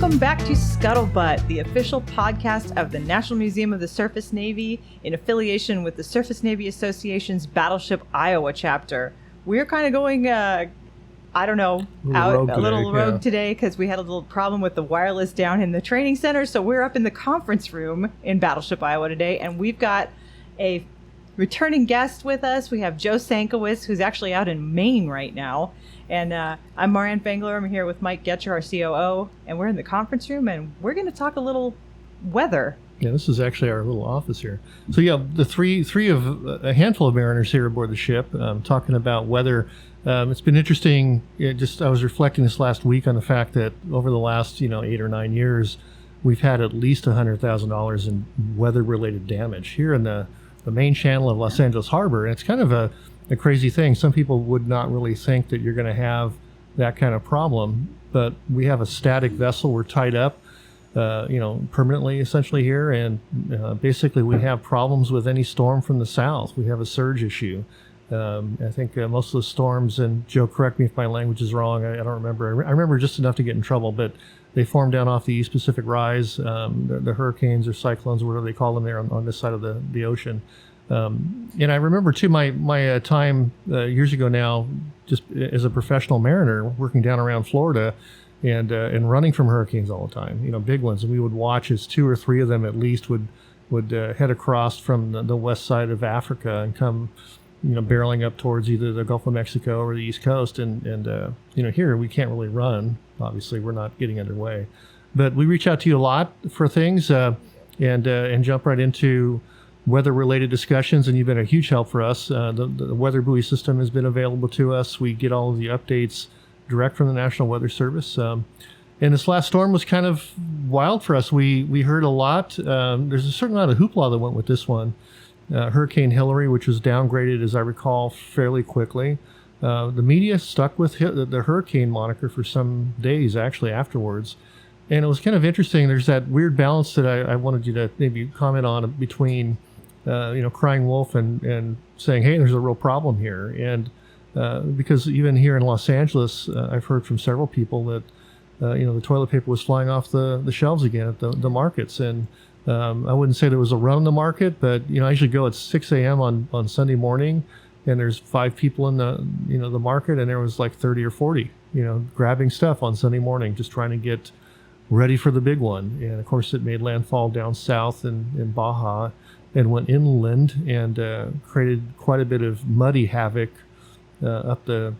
Welcome back to Scuttlebutt, the official podcast of the National Museum of the Surface Navy in affiliation with the Surface Navy Association's Battleship Iowa chapter. We're kind of going, a little rogue today because we had a little problem with the wireless down in the training center. So we're up in the conference room in Battleship Iowa today, and we've got a returning guest with us. We have Joe Sienkiewicz, who's actually out in Maine right now. And I'm Marianne Fengler. I'm here with Mike Getcher, our COO, and we're in the conference room, and we're going to talk a little weather. Yeah, this is actually our little office here. So yeah, the three of a handful of mariners here aboard the ship, talking about weather. It's been interesting. I was reflecting this last week on the fact that over the last 8 or 9 years, we've had at least $100,000 in weather-related damage here in the main channel of Los Angeles Harbor. And it's kind of a crazy thing. Some people would not really think that you're going to have that kind of problem, but we have a static vessel. We're tied up, permanently essentially here. And basically we have problems with any storm from the south. We have a surge issue. I think most of the storms, and Joe, correct me if my language is wrong. I don't remember. I remember just enough to get in trouble, but they form down off the East Pacific Rise, the hurricanes or cyclones, whatever they call them there on this side of the ocean. And I remember too my time years ago now, just as a professional mariner working down around Florida and running from hurricanes all the time, big ones. And we would watch as 2 or 3 of them at least would head across from the west side of Africa and come, barreling up towards either the Gulf of Mexico or the East Coast. And here we can't really run. Obviously, we're not getting underway. But we reach out to you a lot for things and jump right into weather-related discussions, and you've been a huge help for us. The weather buoy system has been available to us. We get all of the updates direct from the National Weather Service. And this last storm was kind of wild for us. We heard a lot. There's a certain amount of hoopla that went with this one. Hurricane Hilary, which was downgraded, as I recall, fairly quickly. The media stuck with the hurricane moniker for some days, actually, afterwards. And it was kind of interesting. There's that weird balance that I wanted you to maybe comment on between crying wolf and saying, hey, there's a real problem here. And because even here in Los Angeles, I've heard from several people that, the toilet paper was flying off the shelves again at the markets. And I wouldn't say there was a run on the market, but, I usually go at 6 a.m. on Sunday morning, and there's 5 people in the market, and there was like 30 or 40, grabbing stuff on Sunday morning, just trying to get ready for the big one. And of course it made landfall down south in Baja and went inland and created quite a bit of muddy havoc up the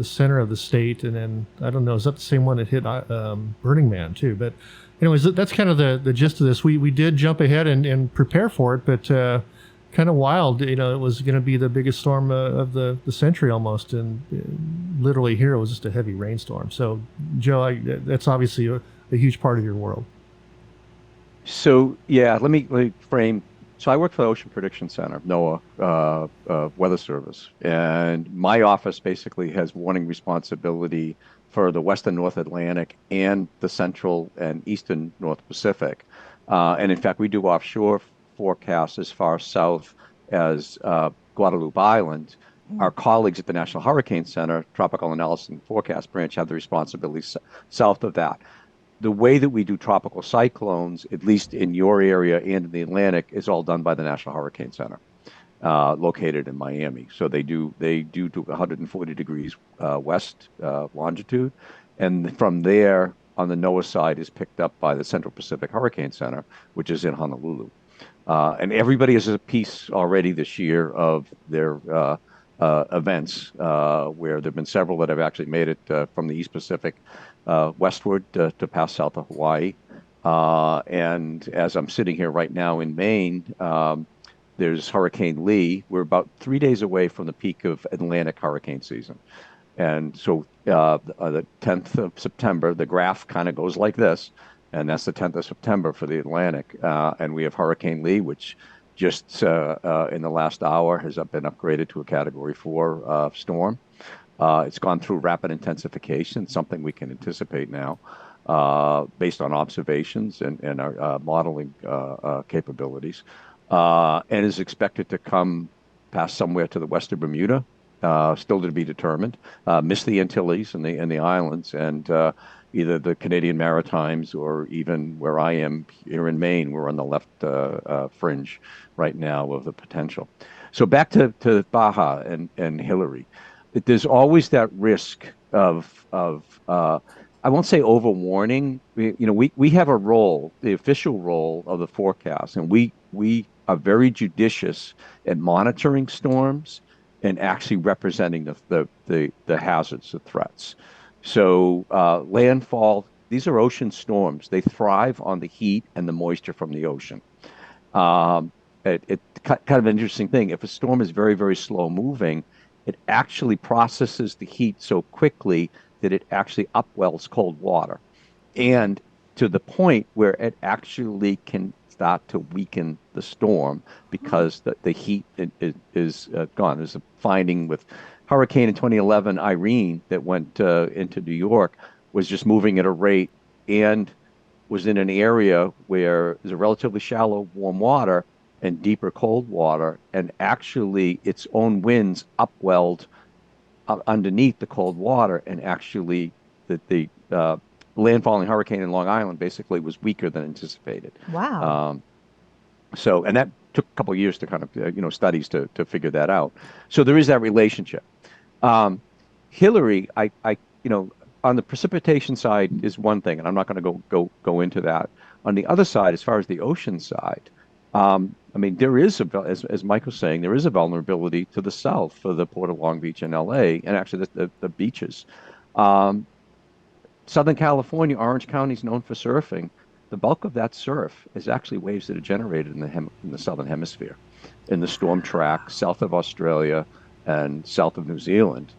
center of the state. And then I don't know, is that the same one that hit Burning Man too? But anyways, that's kind of the gist of this. We did jump ahead and prepare for it, but kind of wild. It was going to be the biggest storm of the century almost, and literally here it was just a heavy rainstorm. So Joe, that's obviously a huge part of your world. So yeah, let me frame. So I work for the Ocean Prediction Center, NOAA Weather Service, and my office basically has warning responsibility for the Western North Atlantic and the Central and Eastern North Pacific. And in fact, we do offshore forecasts as far south as Guadalupe Island. Our colleagues at the National Hurricane Center, Tropical Analysis and Forecast Branch, have the responsibility south of that. The way that we do tropical cyclones, at least in your area and in the Atlantic, is all done by the National Hurricane Center, located in Miami. So they do to 140 degrees west longitude, and from there on the NOAA side is picked up by the Central Pacific Hurricane Center, which is in Honolulu. And everybody has a piece already this year of their events, where there have been several that have actually made it from the East Pacific westward to pass south of Hawaii. And as I'm sitting here right now in Maine, there's Hurricane Lee. We're about 3 days away from the peak of Atlantic hurricane season. And so the 10th of September, the graph kind of goes like this, and that's the 10th of September for the Atlantic. And we have Hurricane Lee, which just in the last hour has been upgraded to a Category 4 storm. It's gone through rapid intensification, something we can anticipate now based on observations and our modeling capabilities, and is expected to come past somewhere to the west of Bermuda still to be determined. Missed the Antilles and the islands, and either the Canadian Maritimes or even where I am here in Maine, we're on the left fringe right now of the potential. So back to Baja and Hilary, there's always that risk of I won't say overwarning. We have a role, the official role of the forecast, and we are very judicious at monitoring storms and actually representing the hazards, the threats. So landfall, these are ocean storms. They thrive on the heat and the moisture from the ocean. It's kind of an interesting thing. If a storm is very, very slow moving, it actually processes the heat so quickly that it actually upwells cold water. And to the point where it actually can start to weaken the storm because the heat is gone. There's a finding with Hurricane in 2011, Irene, that went into New York, was just moving at a rate and was in an area where there's a relatively shallow warm water and deeper cold water, and actually its own winds upwelled underneath the cold water, and actually the landfalling hurricane in Long Island basically was weaker than anticipated. Wow. And that took a couple of years to kind of, studies to figure that out. So there is that relationship. Hilary, on the precipitation side is one thing, and I'm not going to go into that. On the other side, as far as the ocean side, there is, as Mike was saying, there is a vulnerability to the south for the Port of Long Beach and LA, and actually the beaches. Southern California, Orange County is known for surfing. The bulk of that surf is actually waves that are generated in the southern hemisphere, in the storm track south of Australia and south of New Zealand.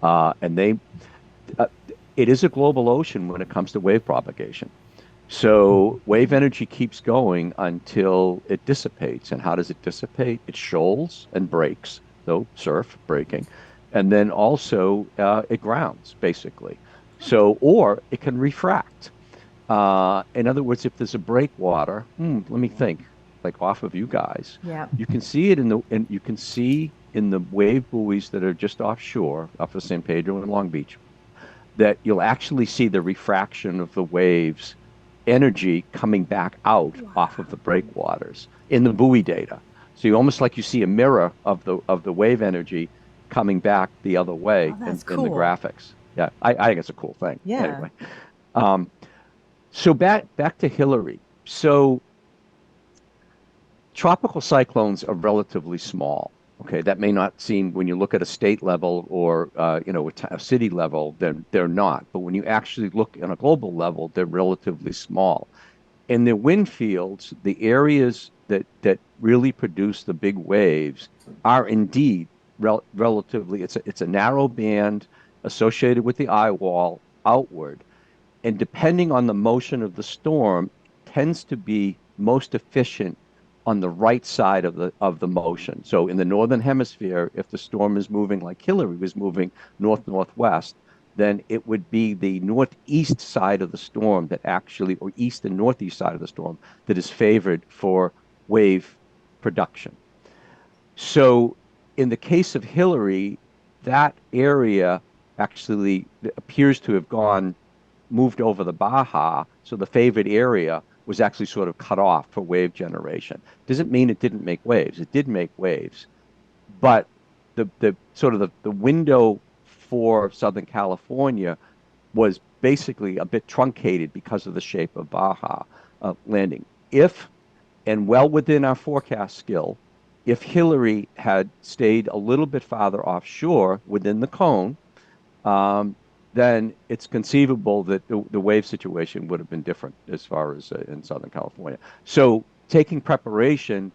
It is a global ocean when it comes to wave propagation. So wave energy keeps going until it dissipates. And how does it dissipate? It shoals and breaks, so surf, breaking. And then also it grounds, basically. So, or it can refract. In other words, if there's a breakwater, let me think, like off of you guys, yeah, you can see it you can see in the wave buoys that are just offshore, off of San Pedro and Long Beach, that you'll actually see the refraction of the waves energy coming back out off of the breakwaters in the buoy data. So you almost like you see a mirror of the wave energy coming back the other way in the graphics. Yeah, I think it's a cool thing. Yeah. Anyway, so back to Hilary. So tropical cyclones are relatively small. Okay, that may not seem when you look at a state level or a city level, they're not. But when you actually look on a global level, they're relatively small. In the wind fields, the areas that really produce the big waves are indeed relatively. It's a narrow band associated with the eye wall outward, and depending on the motion of the storm, tends to be most efficient on the right side of the motion. So in the northern hemisphere, if the storm is moving like Hilary was moving north-northwest, then it would be the northeast side of the storm that actually, or east and northeast side of the storm, that is favored for wave production. So in the case of Hilary, that area actually appears to have moved over the Baja, so the favored area was actually sort of cut off for wave generation. Doesn't mean it didn't make waves. It did make waves, but the sort of the window for Southern California was basically a bit truncated because of the shape of Baja landing. If, and well within our forecast skill, if Hilary had stayed a little bit farther offshore within the cone, then it's conceivable that the wave situation would have been different as far as in Southern California. So taking preparation,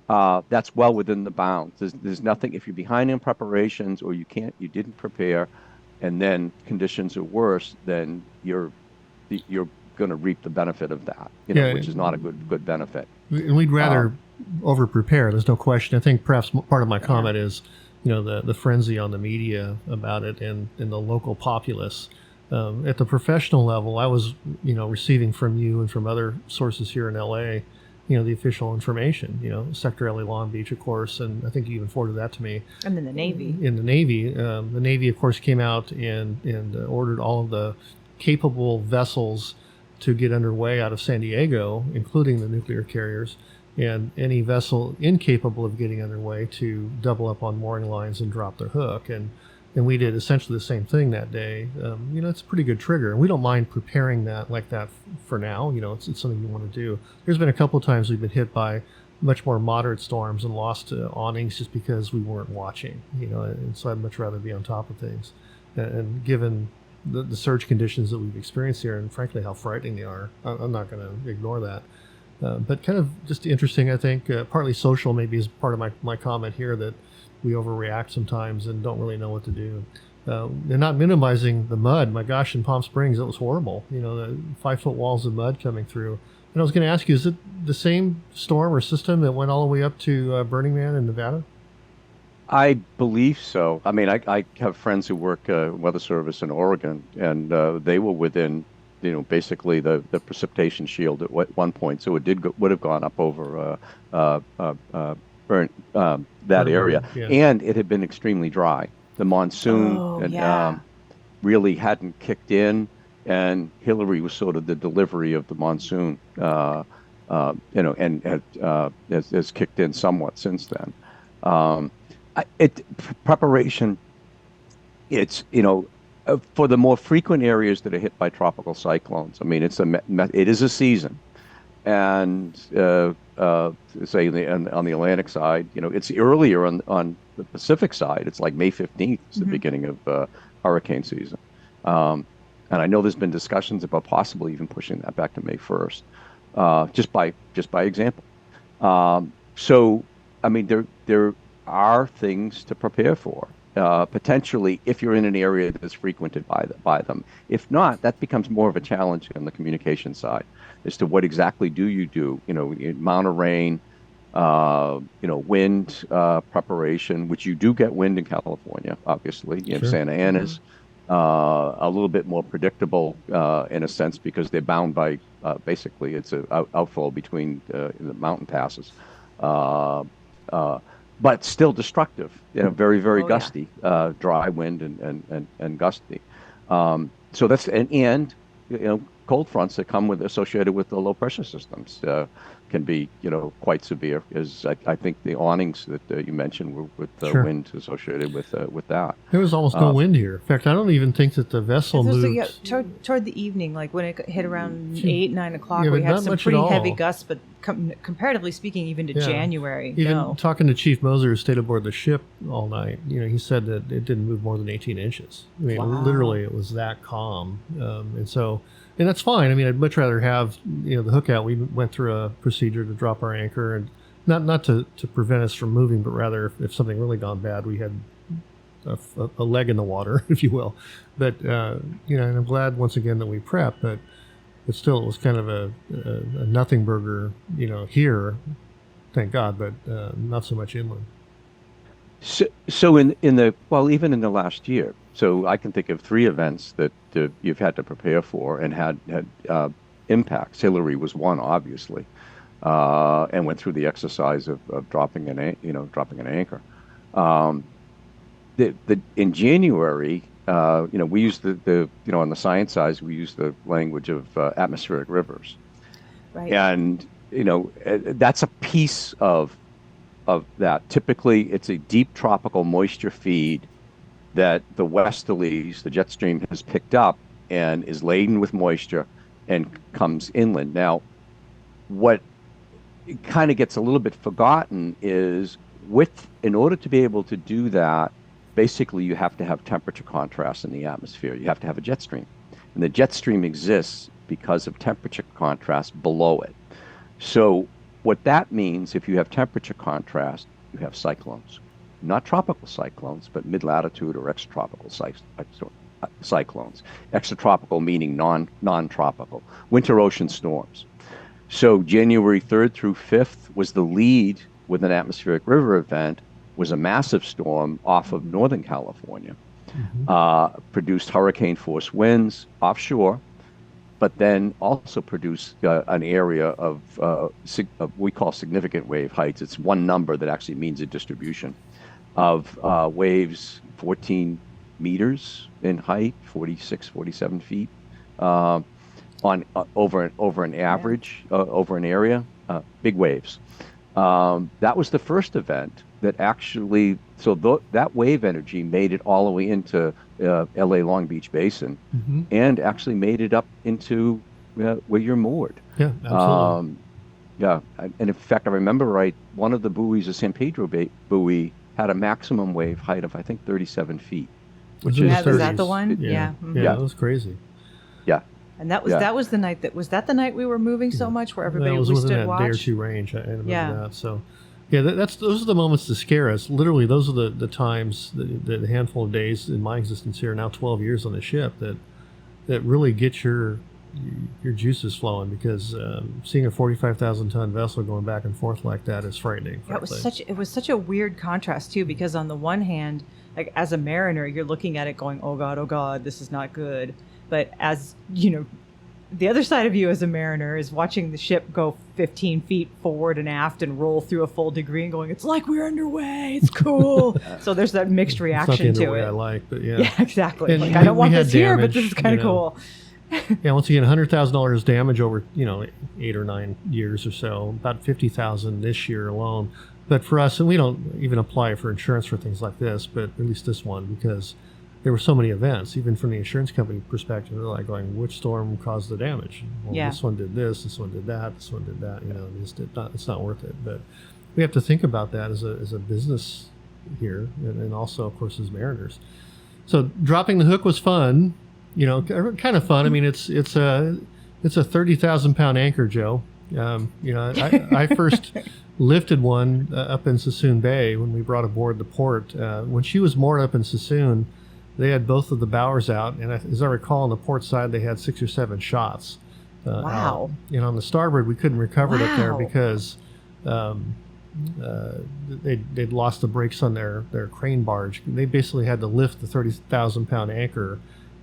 that's well within the bounds. There's nothing, if you're behind in preparations or you didn't prepare, and then conditions are worse, then you're going to reap the benefit of that, which is not a good benefit. And we'd rather over-prepare, there's no question. I think perhaps part of my comment is, the frenzy on the media about it and the local populace. At the professional level, I was, receiving from you and from other sources here in LA, the official information. Sector LA Long Beach, of course, and I think you even forwarded that to me. And then the Navy. In the Navy, of course, came out and ordered all of the capable vessels to get underway out of San Diego, including the nuclear carriers, and any vessel incapable of getting underway to double up on mooring lines and drop their hook. And we did essentially the same thing that day. It's a pretty good trigger. And we don't mind preparing that like that for now. It's something you want to do. There's been a couple of times we've been hit by much more moderate storms and lost awnings just because we weren't watching, and so I'd much rather be on top of things. And given the surge conditions that we've experienced here, and frankly how frightening they are, I'm not going to ignore that. But kind of just interesting, I think, partly social maybe is part of my comment here, that we overreact sometimes and don't really know what to do. They're not minimizing the mud. My gosh, in Palm Springs, it was horrible. The 5-foot walls of mud coming through. And I was going to ask you, is it the same storm or system that went all the way up to Burning Man in Nevada? I believe so. I mean, I have friends who work weather service in Oregon, and they were within, basically the precipitation shield at one point. So it would have gone up over that area, yeah. And it had been extremely dry. The monsoon really hadn't kicked in, and Hilary was sort of the delivery of the monsoon, and has kicked in somewhat since then. Preparation, it's, for the more frequent areas that are hit by tropical cyclones. I mean, it is a season, and say on the Atlantic side, it's earlier on the Pacific side. It's like May 15th is the beginning of hurricane season, and I know there's been discussions about possibly even pushing that back to May 1st, just by example. So, I mean, there are things to prepare for. Potentially, if you're in an area that's frequented by them. If not, that becomes more of a challenge on the communication side as to what exactly do you do. Amount of rain, wind preparation, which you do get wind in California, obviously. Sure. Santa Ana's a little bit more predictable in a sense because they're bound by basically it's an outflow between the mountain passes. But still destructive, very, very gusty, dry wind and gusty. So that's and cold fronts that come associated with the low pressure systems can be quite severe. As I think the awnings that you mentioned were with the Sure. wind associated with that. There was almost no wind here. In fact, I don't even think that the vessel moved. Toward the evening, like when it hit around 8, 9 o'clock, Yeah, we but had not some much at pretty all. heavy gusts, but comparatively speaking, even to January, Even no. talking to Chief Moser, who stayed aboard the ship all night, he said that it didn't move more than 18 inches. I mean, Wow. literally, it was that calm. And that's fine. I mean, I'd much rather have, the hook out. We went through a procedure to drop our anchor, and not to prevent us from moving, but rather if something really gone bad, we had a leg in the water, if you will. But, and I'm glad once again that we prepped, but still it was kind of a nothing burger, here, thank God, but not so much inland. So in the even in the last year, so I can think of 3 events that you've had to prepare for and had impacts. Hilary was one, obviously, and went through the exercise of dropping an anchor. In January, we use the on the science side, we use the language of atmospheric rivers, Right. and that's a piece of that. Typically, it's a deep tropical moisture feed that the westerlies, the jet stream, has picked up and is laden with moisture and comes inland. Now, what kind of gets a little bit forgotten is in order to be able to do that, basically you have to have temperature contrast in the atmosphere. You have to have a jet stream. And the jet stream exists because of temperature contrast below it. So what that means, if you have temperature contrast, you have cyclones. Not tropical cyclones, but mid-latitude or extratropical cyclones. Extratropical meaning non-tropical. Winter ocean storms. So January 3rd through 5th was the lead with an atmospheric river event, was a massive storm off of Northern California. Produced hurricane force winds offshore, but then also produce an area of we call significant wave heights. It's one number that actually means a distribution of waves 14 meters in height, 46, 47 feet, on over an average, over an area, big waves. That was the first event that actually, that wave energy made it all the way into LA Long Beach Basin, and actually made it up into where you're moored. Yeah, absolutely. Yeah, and in fact, I remember right, one of the buoys, the San Pedro buoy, had a maximum wave height of, I think, 37 feet. Which is that the one? Yeah. Yeah, that was crazy. Yeah. And that was the night was that the night we were moving so much where everybody was we within stood that watch? day or two range. I remember that. So, yeah, those are the moments to scare us. Literally, those are the times, the handful of days in my existence here, now 12 years on the ship, that really get your juices flowing, because seeing a 45,000 ton vessel going back and forth like that is frightening. Yeah, it was such a weird contrast too, because on the one hand, like as a mariner, you're looking at it going, oh God, this is not good. But as you know, the other side of you as a mariner is watching the ship go 15 feet forward and aft and roll through a full degree and going, it's like we're underway. It's cool. So there's that mixed reaction it's not the to it. I like, but yeah. Yeah, exactly. And like, I don't want this here, but damage, this is kind of cool. Yeah, once again, $100,000 damage over 8 or 9 years or so, about 50,000 this year alone. But for us, and we don't even apply for insurance for things like this, but at least this one, because there were so many events, even from the insurance company perspective, they're like going, which storm caused the damage? Well, this one did this one did that, this one did that. It's not worth it. But we have to think about that as a business here, and also, of course, as mariners. So dropping the hook was fun. Kind of fun. I mean, it's a 30,000 pound anchor, Joe. I first lifted one up in Sassoon Bay when we brought aboard the port. When she was moored up in Sassoon, they had both of the bowers out, and as I recall, on the port side, they had 6 or 7 shots. Wow. On the starboard, we couldn't recover it up there because they'd lost the brakes on their crane barge. They basically had to lift the 30,000 pound anchor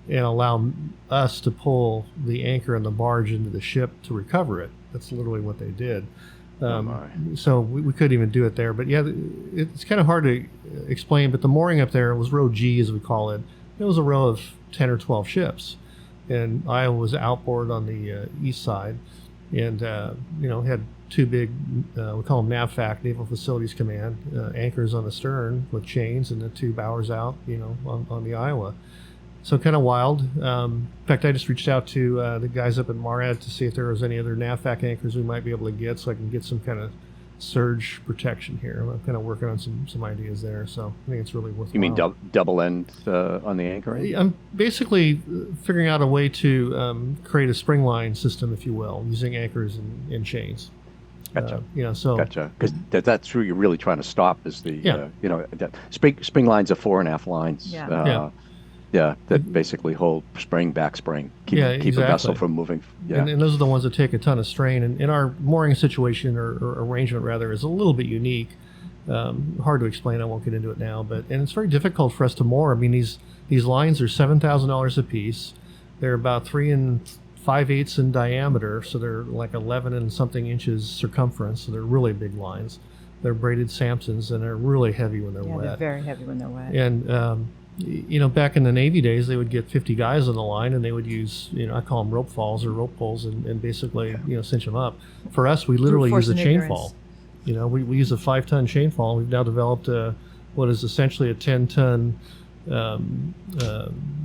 and allow us to pull the anchor and the barge into the ship to recover it. That's literally what they did. So we couldn't even do it there. But yeah, it's kind of hard to explain, but the mooring up there was row G, as we call it. It was a row of 10 or 12 ships. And Iowa was outboard on the east side, and had 2 big, we call them NAVFAC, Naval Facilities Command, anchors on the stern with chains, and the 2 bowers out, on the Iowa. So kind of wild. In fact, I just reached out to the guys up at MARAD to see if there was any other NAVFAC anchors we might be able to get, so I can get some kind of surge protection here. I'm kind of working on some ideas there, so I think it's really worthwhile. You mean double end on the anchor? I'm basically figuring out a way to create a spring line system, if you will, using anchors and chains. Gotcha. Gotcha. Because that's who you're really trying to stop is the spring lines are 4.5 lines. Yeah. That basically hold spring, back spring, keep a vessel from moving. Yeah. And those are the ones that take a ton of strain. And our mooring situation or arrangement rather is a little bit unique. Hard to explain. I won't get into it now. And it's very difficult for us to moor. I mean, these lines are $7,000 a piece. They're about 3 5/8 in diameter, so they're like 11 and something inches circumference. So they're really big lines. They're braided Samsons, and they're really heavy when they're wet. Yeah, they're very heavy when they're wet. And back in the Navy days, they would get 50 guys on the line, and they would use, I call them rope falls or rope pulls, and basically, cinch them up. For us, we literally use a chain fall. We use a 5-ton chain fall. We've now developed what is essentially a 10-ton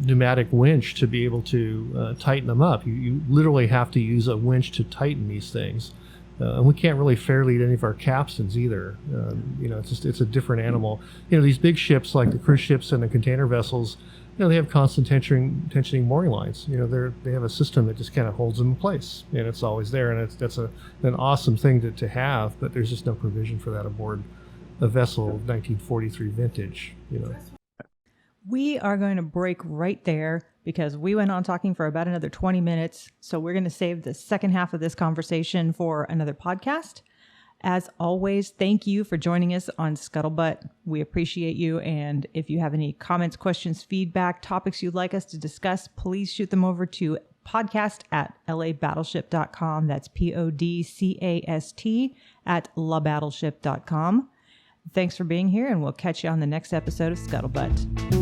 pneumatic winch to be able to tighten them up. You literally have to use a winch to tighten these things. And we can't really fair lead any of our capstans either. It's a different animal. These big ships like the cruise ships and the container vessels, they have constant tensioning mooring lines. They have a system that just kind of holds them in place, and it's always there. And that's an awesome thing to have, but there's just no provision for that aboard a vessel of 1943 vintage. We are going to break right there because we went on talking for about another 20 minutes. So we're going to save the second half of this conversation for another podcast. As always, thank you for joining us on Scuttlebutt. We appreciate you. And if you have any comments, questions, feedback, topics you'd like us to discuss, please shoot them over to podcast at labattleship.com. That's podcast at labattleship.com. Thanks for being here, and we'll catch you on the next episode of Scuttlebutt.